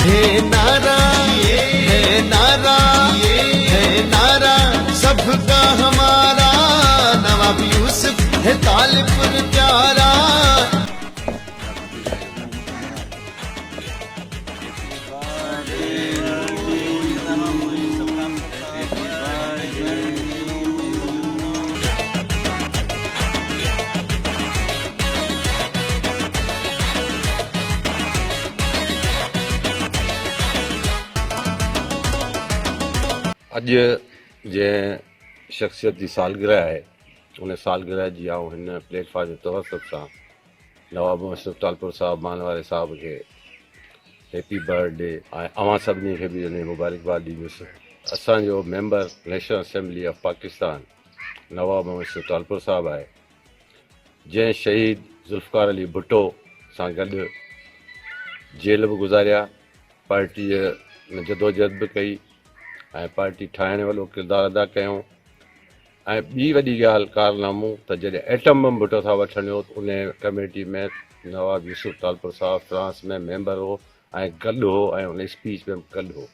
है नारा सबका हमारा, नवाब यूसुफ है तालिपुर प्यारा। अॼु जंहिं शख़्सियत जी सालगिरह आहे उन सालगिरह जी आउं हिन प्लेटफॉर्म जे तवसत सां नवाब यूसुफ तालपुर साहिबु मानवारे साहिब खे हैप्पी बर्थडे ऐं अवां सभिनी खे बि उन मुबारकबाद ॾींदुसि। असांजो member national assembly of Pakistan Nawab Yousuf Talpur साहिबु आहे, जंहिं शहीद ज़ुल्फ़कार अली भुट्टो सां गॾु जेल बि गुज़ारिया, पार्टीअ में जदोजहद बि कई ऐं पार्टी ठाहिण वॾो किरदारु अदा कयूं। ऐं ॿी वॾी ॻाल्हि कारनामो त जॾहिं एटम बम भुट्टो सां वठणु वियो उन कमेटी में नवाब यूसुफ तालपुर साहिबु फ्रांस में मेंबर हो ऐं गॾु हो ऐं उन स्पीच में गॾु हो।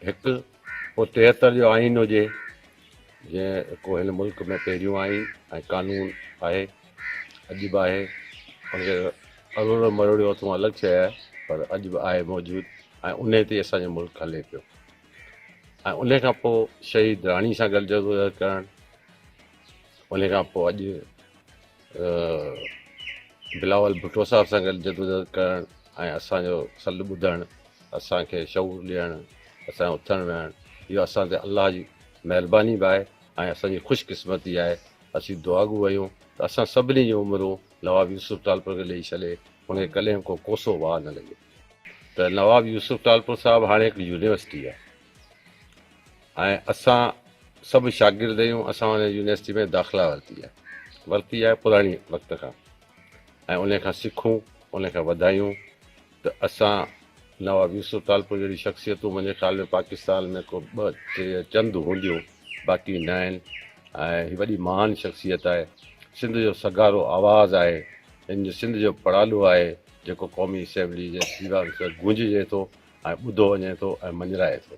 हिकु पोइ 73 जो आइन हुजे जंहिं को हिन मुल्क में पहिरियों आइन ऐं कानून आहे, अॼु बि आहे, उनखे अरोड़ो मरोड़ियो अथऊं अलॻि शइ आहे, पर अॼु बि आहे मौजूदु ऐं उन ते असांजो मुल्क हले पियो। ऐं उन खां पोइ शहीद राणी सां गॾु जदोजहद करणु, उन खां पोइ अॼु बिलावल भुट्टो साहिब सां गॾु जदोजहद करणु ऐं असांजो सलु ॿुधणु, असांखे शऊर ॾियणु, असांजो उथणु वेहणु, इहो असां ते अलाह जी महिरबानी बि आहे ऐं असांजी ख़ुशकिस्मती आहे। असीं दुआगू आहियूं त असां सभिनी जूं उमिरि नवाब यूसुफ तालपुर खे ॾेई छॾे, उनखे कॾहिं को कोसो वाह न लॻे। त नवाब यूसुफ तालपुर साहिबु हाणे हिकु यूनिवर्सिटी आहे ऐं असां सभु शागिर्द आहियूं। असां हुन यूनिवर्सिटी में दाख़िला वरिती आहे पुराणी वक़्त खां, ऐं उन खां सिखूं, उन खां वधायूं। त असां नवाब यूसुफ तालपुर जहिड़ी शख़्सियतूं मुंहिंजे ख़्याल में पाकिस्तान में को ॿ टे चंद हूंदियूं, बाक़ी न आहिनि। ऐं हीअ वॾी महान शख़्सियत आहे, सिंध जो सगारो आवाज़ु आहे, हिन जो सिंध जो पड़ालो आहे जेको क़ौमी असेंबली जे दीवान ते गूंजिजे थो ऐं ॿुधो वञे थो ऐं मञराए थो।